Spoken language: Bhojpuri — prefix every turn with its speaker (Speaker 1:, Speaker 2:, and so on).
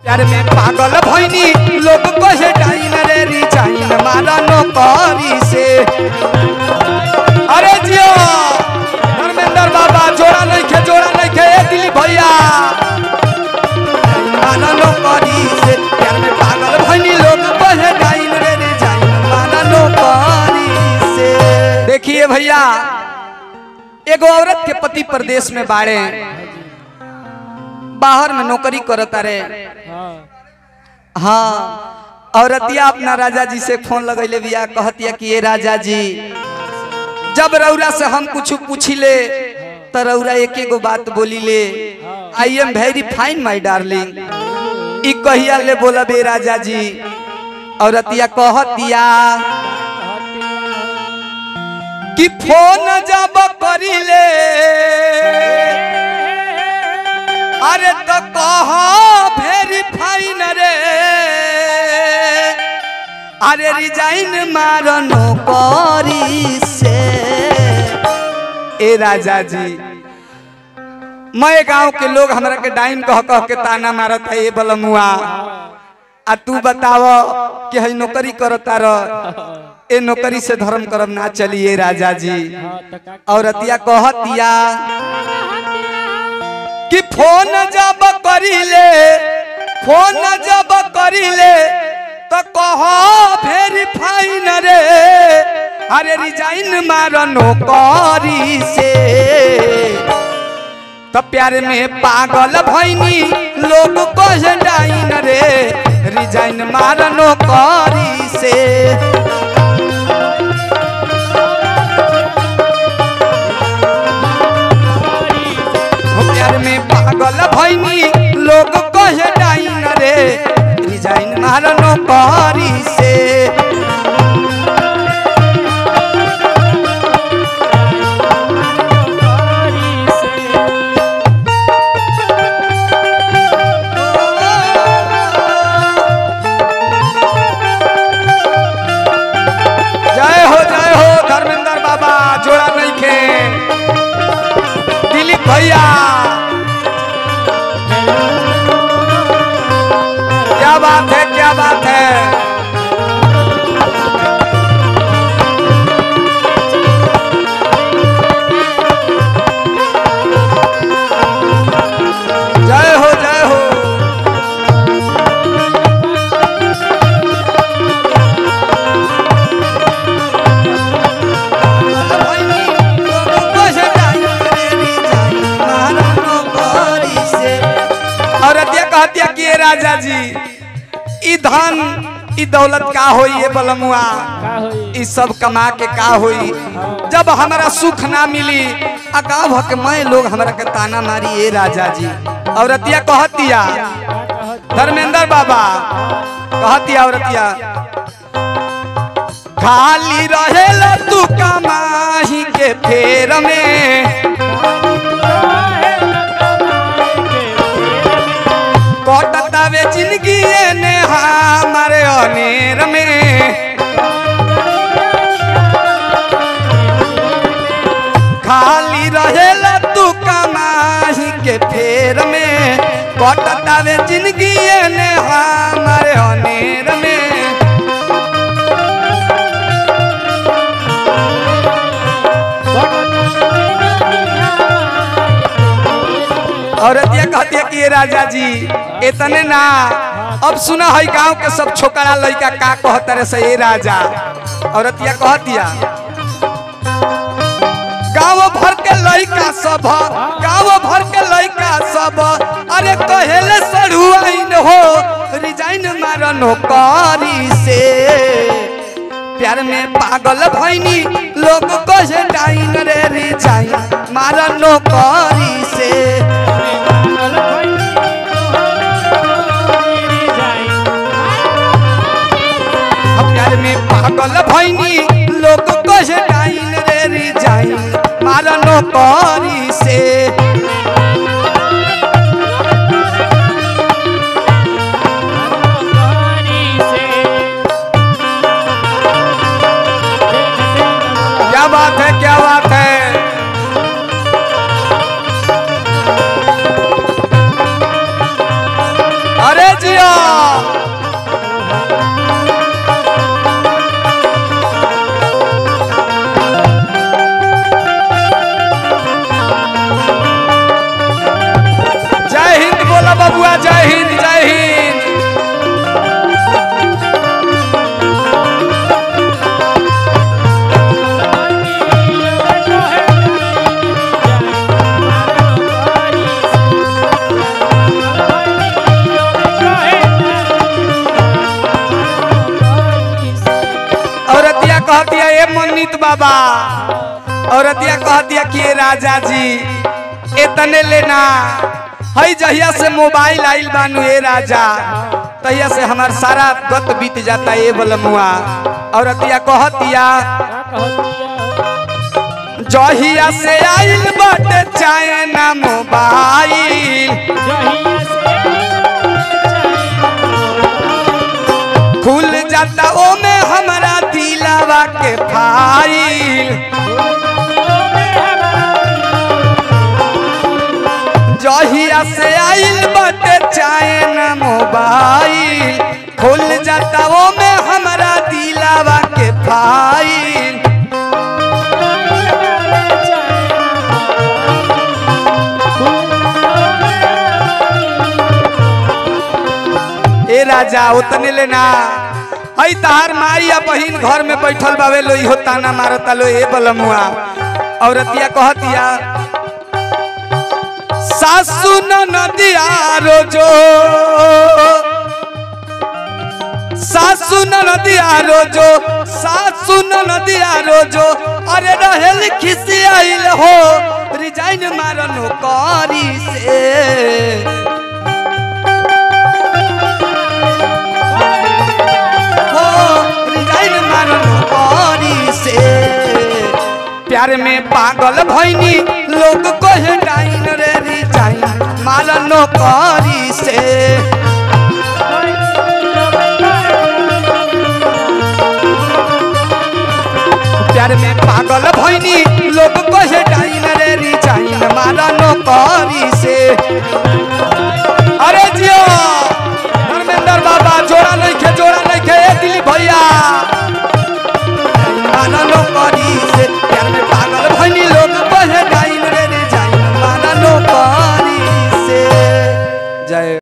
Speaker 1: प्यार में पागल भइनी लोग कहे डाइन रे रिजाइन मारा नौकरी से। अरे जियो धर्मेंद्र बाबा जोड़ा नहीं खे दिलीप भैया मारा नौकरी से। प्यार में पागल भइनी लोग कहे डाइन रे रिजाइन मारा नौकरी से। देखिए भैया एगो औरत के पति प्रदेश में बाड़े बाहर में नौकरी करता रे। हाँ औरतिया अपना राजा जी से फोन लगैले बिया कहतिया कि ये राजा जी जब रौरा से हम कुछ पूछी ले तो रौरा एक एगो बात बोली ले I am very fine my darling. ई कहिया ले बोला बे राजा जी। औरतिया कहतिया कि फोन जब करी ले अरे तो कहा वेरी फाइन रे अरे रिजाइन मारो नौकरी से। ए राजा जी मैं गांव के लोग हमरा के डाइन कह के ताना मारत है। ए बलमुआ आ तू बताव कि हई नौकरी करता रह ए नौकरी से धर्म करम ना चलिए राजा जी। औरतिया कहतिया कि फोन जब करीले तो कहो वेरी फाइन रे अरे रिजाइन मारो नौकरी से। तो प्यार में पागल भइनी लोग कहे डाइन रे रिजाइन मारो नौकरी से। प्यार में पागल भइनी लोग कहे डाइन रे रिजाइन मारो नौकरी से। जय हो धर्मेंद्र बाबा जोड़ा नहीं खे दिलीप भैया क्या बात है क्या बात है। जय हो कहतिया कि राजा जी ई धन ई दौलत का होई ये बलमुआ ई सब कमा के का होई जब हमारा सुख ना मिली अगाव के मैं लोग हमरा के ताना मारी। ये राजा जी औरतिया कहतिया धर्मेंद्र बाबा कहतिया औरतिया खाली रहेला तू कमाही के फेर में कटतावे जिंदगी ने हमारे अनेर में। खाली रहेला तू कमाही के फेर में कटतावे जिंदगी ने हमारे अनेर में। औरतिया कहतिया कि राजा जी इतने ना अब सुना है गांव के सब छोकरा लड़का का कहता रे से राजा। औरतिया कहतिया गांव भर के लड़का सब अरे कहेले सड़ुआइन हो रिजाइन मारो नौकरी से। प्यार में पागल भइनी लोग कहे डाइन रे रिजाइन मारो नौकरी से। प्यार में पागल भइनी लोग कहे डाइन रे रिजाइन मारो नौकरी से। क्या बात है क्या बात है। अरे जी ए मुन्नीत बाबा औरतिया कहतिया कि ए राजा जी इतने लेना हई जहिया से मोबाइल आइल बानू ए राजा तहिया से हमार सारा गत बीत जाता ए बलमुआ। औरतिया कहतिया जहिया से आइल बाटे चाइना मोबाइल खुल जाता ओ में हमारा दिलावा के फाइल जहिया से आइल बाटे चाइना मोबाइल खुल जाता ओ में हमारा दिलावा के फाइल। ए राजा उतने लेना हई तहार माई या बहिन घर में बैठल बावे लो इहो ताना मारता लो ए बलमुआ। औरतिया कहतिया सासु नदिया रोजो सासु नदिया रोजो सासु नदिया रोजो अरे रहेल खिसियाइल हो रिजाइन मारनो करी से प्यार में पागल भइनी लोग कहे डाइन रे रिजाइन मारनो करी से प्यार में पागल भइनी